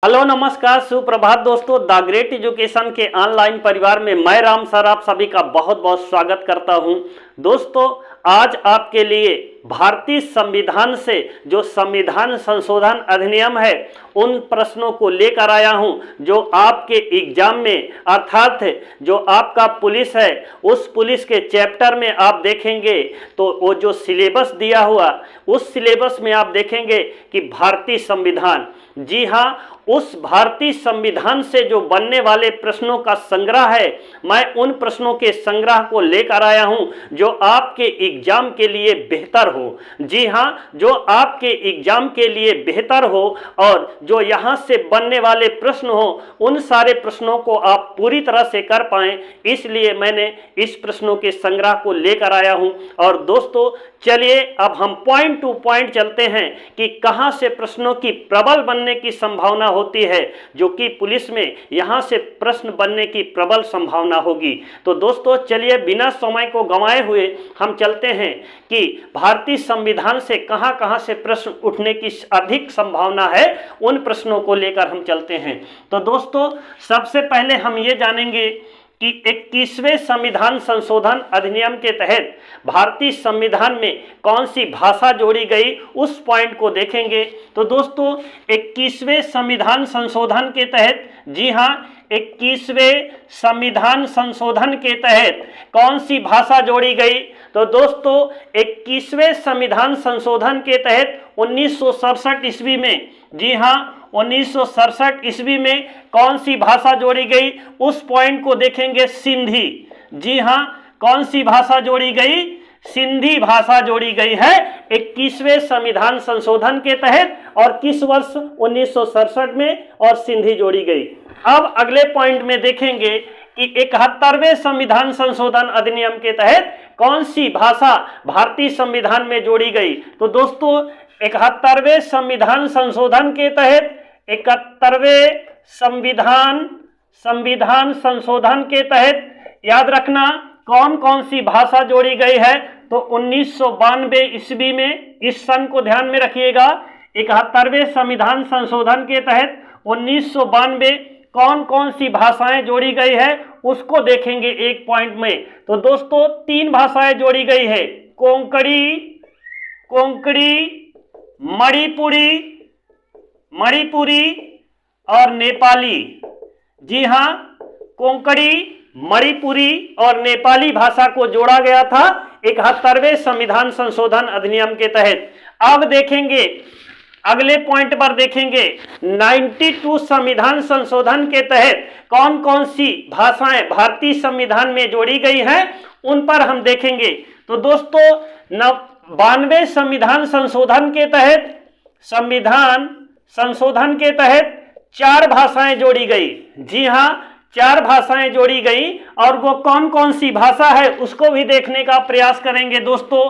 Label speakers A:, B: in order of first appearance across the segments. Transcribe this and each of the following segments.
A: Hello नमस्कार सुप्रभात दोस्तों, द ग्रेट एजुकेशन के ऑनलाइन परिवार में मैं राम सर आप सभी का बहुत बहुत स्वागत करता हूं। दोस्तों, आज आपके लिए भारतीय संविधान से जो संविधान संशोधन अधिनियम है उन प्रश्नों को लेकर आया हूं जो आपके एग्जाम में अर्थात जो आपका पुलिस है उस पुलिस के चैप्टर में आप देखेंगे तो वो जो सिलेबस दिया हुआ उस सिलेबस में आप देखेंगे कि भारतीय संविधान, जी हाँ, उस भारतीय संविधान से जो बनने वाले प्रश्नों का संग्रह है, मैं उन प्रश्नों के संग्रह को लेकर आया हूं जो आपके एग्जाम के लिए बेहतर हो। जी हाँ, जो आपके एग्जाम के लिए बेहतर हो और जो यहां से बनने वाले प्रश्न हो उन सारे प्रश्नों को आप पूरी तरह से कर पाएं, इसलिए मैंने इस प्रश्नों के संग्रह को लेकर आया हूं। और दोस्तों, चलिए अब हम पॉइंट टू पॉइंट चलते हैं कि कहां से प्रश्नों की प्रबल बनने की संभावना होती है, जो कि पुलिस में यहां से प्रश्न बनने की प्रबल संभावना होगी। तो दोस्तों, चलिए बिना समय को गंवाए हुए हम चलते हैं कि भारतीय संविधान से कहां-कहां से प्रश्न उठने की अधिक संभावना है, उन प्रश्नों को लेकर हम चलते हैं। तो दोस्तों, सबसे पहले हम ये जानेंगे कि 21वें संविधान संशोधन अधिनियम के तहत भारतीय संविधान में कौन सी भाषा जोड़ी गई, उस पॉइंट को देखेंगे। तो दोस्तों, 21वें संविधान संशोधन के तहत, जी हाँ, 21वें संविधान संशोधन के तहत कौन सी भाषा जोड़ी गई? तो दोस्तों, 21वें संविधान संशोधन के तहत 1967 ईस्वी में, जी हाँ, 1967 ईस्वी में कौन सी भाषा जोड़ी गई, उस पॉइंट को देखेंगे। सिंधी। जी हाँ, कौन सी भाषा जोड़ी गई? सिंधी भाषा जोड़ी गई है 21वें संविधान संशोधन के तहत। और किस वर्ष? 1967 में, और सिंधी जोड़ी गई। अब अगले पॉइंट में देखेंगे कि 71वें संविधान संशोधन अधिनियम के तहत कौन सी भाषा भारतीय संविधान में जोड़ी गई। तो दोस्तों, 71वें संविधान संशोधन के तहत 71वें संविधान संशोधन के तहत याद रखना कौन कौन सी भाषा जोड़ी गई है। तो 1992 ईस्वी में, इस सन को ध्यान में रखिएगा, 71वें संविधान संशोधन के तहत 1992 कौन कौन सी भाषाएं जोड़ी गई है उसको देखेंगे एक पॉइंट में। तो दोस्तों, 3 भाषाएं जोड़ी गई है, कोंकणी, मणिपुरी और नेपाली। जी हाँ, कोंकणी, मणिपुरी और नेपाली भाषा को जोड़ा गया था 71वें संविधान संशोधन अधिनियम के तहत। अब देखेंगे अगले पॉइंट पर, देखेंगे 92 संविधान संशोधन के तहत कौन कौन सी भाषाएं भारतीय संविधान में जोड़ी गई हैं, उन पर हम देखेंगे। तो दोस्तों, 92 संविधान संशोधन के तहत 4 भाषाएं जोड़ी गई। जी हाँ, 4 भाषाएं जोड़ी गई, और वो कौन कौन सी भाषा है उसको भी देखने का प्रयास करेंगे दोस्तों।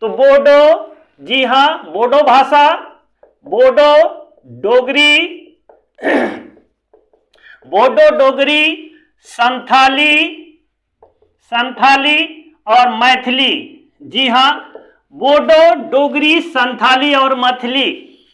A: तो बोडो, जी हाँ, बोडो भाषा, बोडो डोगरी, संथाली और मैथिली। जी हाँ, बोडो, डोगरी, संथाली और मैथिली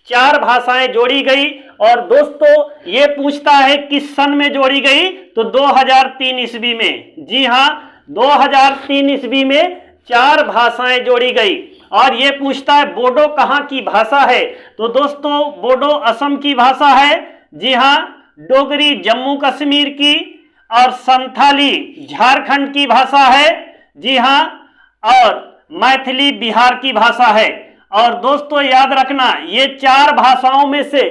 A: 4 भाषाएं जोड़ी गई। और दोस्तों, ये पूछता है किस सन में जोड़ी गई, तो 2003 ईस्वी में। जी हाँ, 2003 ईस्वी में 4 भाषाएं जोड़ी गई। और ये पूछता है बोडो कहाँ की भाषा है, तो दोस्तों, बोडो असम की भाषा है। जी हाँ, डोगरी जम्मू कश्मीर की, और संथाली झारखंड की भाषा है। जी हाँ, और मैथिली बिहार की भाषा है। और दोस्तों, याद रखना, ये 4 भाषाओं में से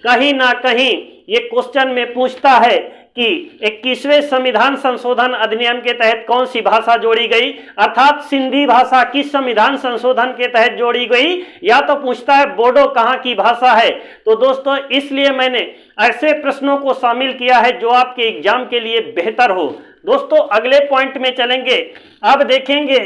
A: कहीं ना कहीं ये क्वेश्चन में पूछता है कि 21वें संविधान संशोधन अधिनियम के तहत कौन सी भाषा जोड़ी गई, अर्थात सिंधी भाषा किस संविधान संशोधन के तहत जोड़ी गई, या तो पूछता है बोडो कहाँ की भाषा है। तो दोस्तों, इसलिए मैंने ऐसे प्रश्नों को शामिल किया है जो आपके एग्जाम के लिए बेहतर हो। दोस्तों, अगले पॉइंट में चलेंगे। अब देखेंगे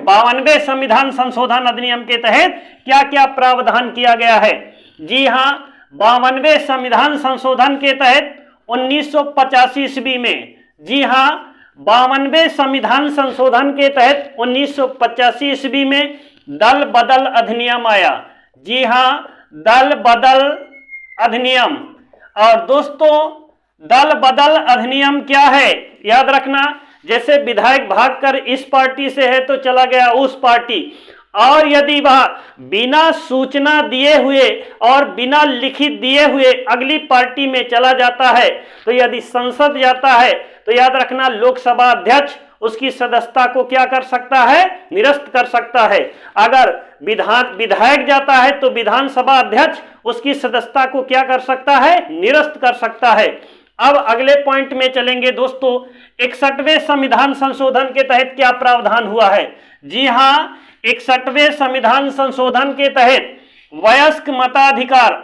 A: 52वें संविधान संशोधन अधिनियम के तहत क्या क्या प्रावधान किया गया है। जी हाँ, 52वें संविधान संशोधन के तहत 1985 ईस्वी में, जी हाँ, 52वें संविधान संशोधन के तहत 1985 ईस्वी में दल बदल अधिनियम आया। जी हाँ, दल बदल अधिनियम और दोस्तों दल बदल अधिनियम क्या है, याद रखना, जैसे विधायक भागकर इस पार्टी से है तो चला गया उस पार्टी, और यदि वह बिना सूचना दिए हुए और बिना लिखित दिए हुए अगली पार्टी में चला जाता है, तो यदि संसद जाता है तो याद रखना लोकसभा अध्यक्ष उसकी सदस्यता को क्या कर सकता है, निरस्त कर सकता है। अगर विधायक जाता है तो विधानसभा अध्यक्ष उसकी सदस्यता को क्या कर सकता है, निरस्त कर सकता है। अब अगले पॉइंट में चलेंगे दोस्तों, 61वें संविधान संशोधन के तहत क्या प्रावधान हुआ है। जी हाँ, 61वें संविधान संशोधन के तहत वयस्क मताधिकार,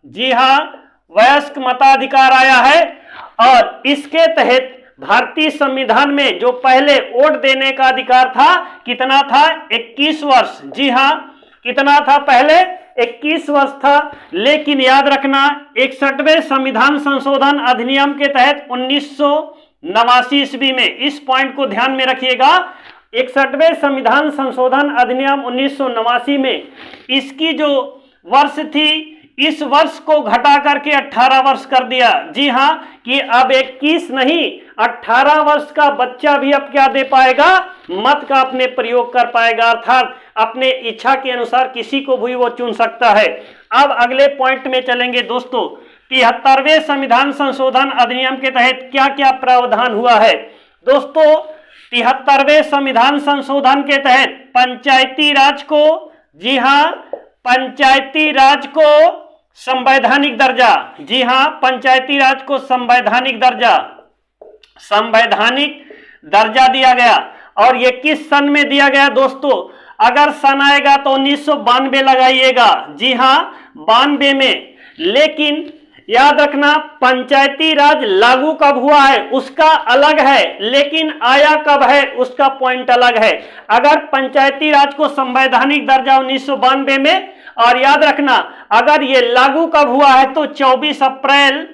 A: जी हाँ, वयस्क मताधिकार आया है। और इसके तहत भारतीय संविधान में जो पहले वोट देने का अधिकार था, कितना था, 21 वर्ष। जी हाँ, कितना था पहले, 21 वर्ष था। लेकिन याद रखना 61वें संविधान संशोधन अधिनियम के तहत 1989 ईस्वी में, इस पॉइंट को ध्यान में रखिएगा, 61वें संविधान संशोधन अधिनियम 1989 में इसकी जो वर्ष थी, इस वर्ष को घटा करके 18 वर्ष कर दिया। जी हाँ, कि अब 21 नहीं 18 वर्ष का बच्चा भी अब क्या दे पाएगा, मत का अपने प्रयोग कर पाएगा, अर्थात अपने इच्छा के अनुसार किसी को भी वो चुन सकता है। अब अगले पॉइंट में चलेंगे दोस्तों, 73वें संविधान संशोधन अधिनियम के तहत क्या क्या प्रावधान हुआ है। दोस्तों 73वें संविधान संशोधन के तहत पंचायती राज को, जी हाँ, पंचायती राज को संवैधानिक दर्जा, जी हाँ, पंचायती राज को संवैधानिक दर्जा दिया गया। और ये किस सन में दिया गया दोस्तों, अगर सन आएगा तो 1992 लगाइएगा। जी हाँ, 92 में। लेकिन याद रखना पंचायती राज लागू कब हुआ है उसका अलग है, लेकिन आया कब है उसका पॉइंट अलग है। अगर पंचायती राज को संवैधानिक दर्जा 1992 में, और याद रखना अगर ये लागू कब हुआ है तो 24 अप्रैल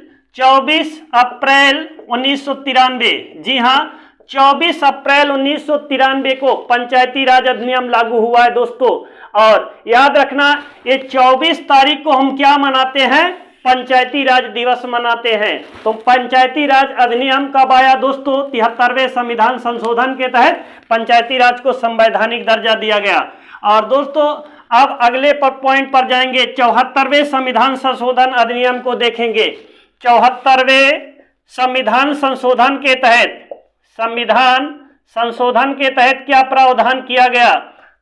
A: 1993। जी हाँ, 24 अप्रैल 1993 को पंचायती राज अधिनियम लागू हुआ है दोस्तों। और याद रखना ये 24 तारीख को हम क्या मनाते हैं, पंचायती राज दिवस मनाते हैं। तो पंचायती राज अधिनियम कब आया दोस्तों, 73वें संविधान संशोधन के तहत पंचायती राज को संवैधानिक दर्जा दिया गया। और दोस्तों अब अगले पॉइंट पर जाएंगे, 74वें संविधान संशोधन अधिनियम को देखेंगे। 74वें संविधान संशोधन के तहत क्या प्रावधान किया गया।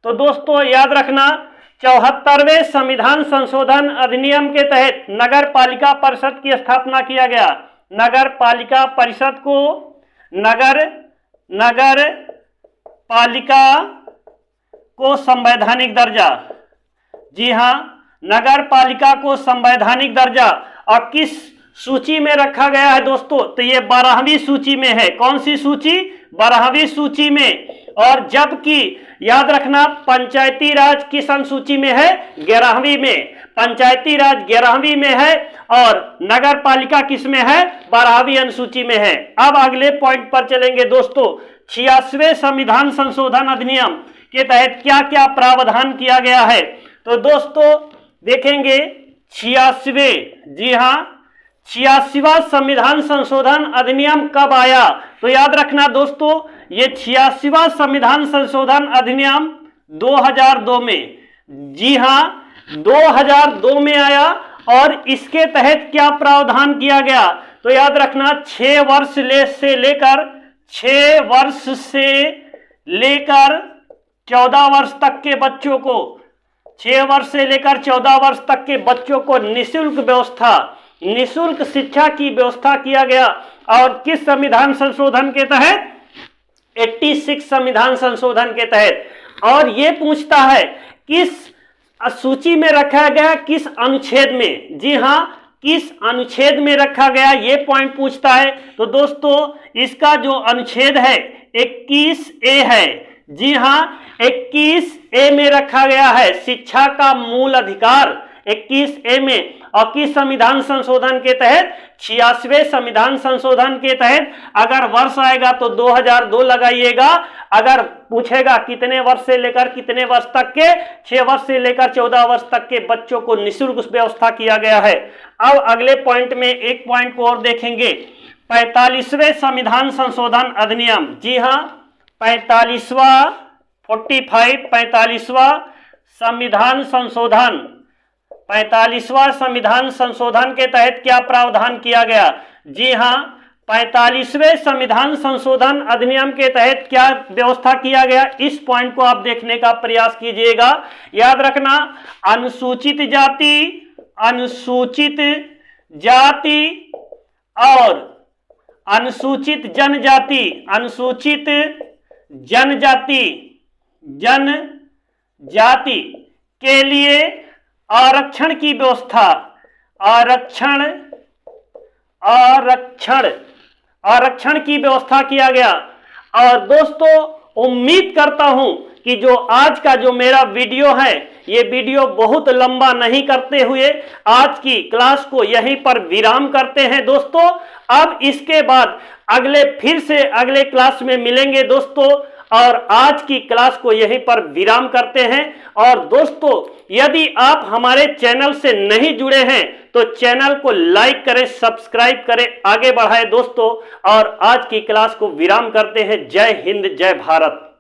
A: तो दोस्तों याद रखना 74वें संविधान संशोधन अधिनियम के तहत नगर पालिका परिषद की स्थापना किया गया। नगर पालिका परिषद को नगर पालिका को संवैधानिक दर्जा, जी हाँ, नगर पालिका को संवैधानिक दर्जा। और किस सूची में रखा गया है दोस्तों, तो ये 12वीं सूची में है। कौन सी सूची, 12वीं सूची में। और जबकि याद रखना पंचायती राज किस अनुसूची में है, 11वीं में। पंचायती राज 11वीं में है और नगर पालिका किस में है, 12वीं अनुसूची में है। अब अगले पॉइंट पर चलेंगे दोस्तों, 86वें संविधान संशोधन अधिनियम के तहत क्या क्या प्रावधान किया गया है। तो दोस्तों देखेंगे 86वें, जी हाँ, 86वां संविधान संशोधन अधिनियम कब आया। तो याद रखना दोस्तों ये 86वां संविधान संशोधन अधिनियम 2002 में, जी हाँ, 2002 में आया। और इसके तहत क्या प्रावधान किया गया, तो याद रखना 6 वर्ष से लेकर 14 वर्ष तक के बच्चों को, 6 वर्ष से लेकर 14 वर्ष तक के बच्चों को निःशुल्क शिक्षा की व्यवस्था किया गया। और किस संविधान संशोधन के तहत, 86 संविधान संशोधन के तहत। और ये पूछता है किस सूची में रखा गया, किस अनुच्छेद में, जी हाँ, किस अनुच्छेद में रखा गया, ये पॉइंट पूछता है। तो दोस्तों इसका जो अनुच्छेद है 21A है। जी हाँ, 21A में रखा गया है शिक्षा का मूल अधिकार। 21A में, और किस संविधान संशोधन के तहत? 86वें संविधान संशोधन के तहत। अगर वर्ष आएगा तो 2002 लगाइएगा। अगर पूछेगा कितने वर्ष से लेकर कितने वर्ष तक के, 6 वर्ष से लेकर 14 वर्ष तक के बच्चों को निःशुल्क व्यवस्था किया गया है। अब अगले पॉइंट में एक पॉइंट को और देखेंगे, 45वें संविधान संशोधन अधिनियम। जी हाँ, 45वां संविधान संशोधन, 45वां संविधान संशोधन के तहत क्या प्रावधान किया गया? जी हाँ, 45वें संविधान संशोधन अधिनियम के तहत क्या व्यवस्था किया गया? इस पॉइंट को आप देखने का प्रयास कीजिएगा। याद रखना, अनुसूचित जाति और अनुसूचित जनजाति के लिए आरक्षण की व्यवस्था, आरक्षण की व्यवस्था किया गया। और दोस्तों, उम्मीद करता हूं कि जो आज का जो मेरा वीडियो है, ये वीडियो बहुत लंबा नहीं करते हुए आज की क्लास को यहीं पर विराम करते हैं दोस्तों। अब इसके बाद फिर से अगले क्लास में मिलेंगे दोस्तों, और आज की क्लास को यहीं पर विराम करते हैं। और दोस्तों, यदि आप हमारे चैनल से नहीं जुड़े हैं तो चैनल को लाइक करें, सब्सक्राइब करें, आगे बढ़ाएं दोस्तों। और आज की क्लास को विराम करते हैं। जय हिंद, जय भारत।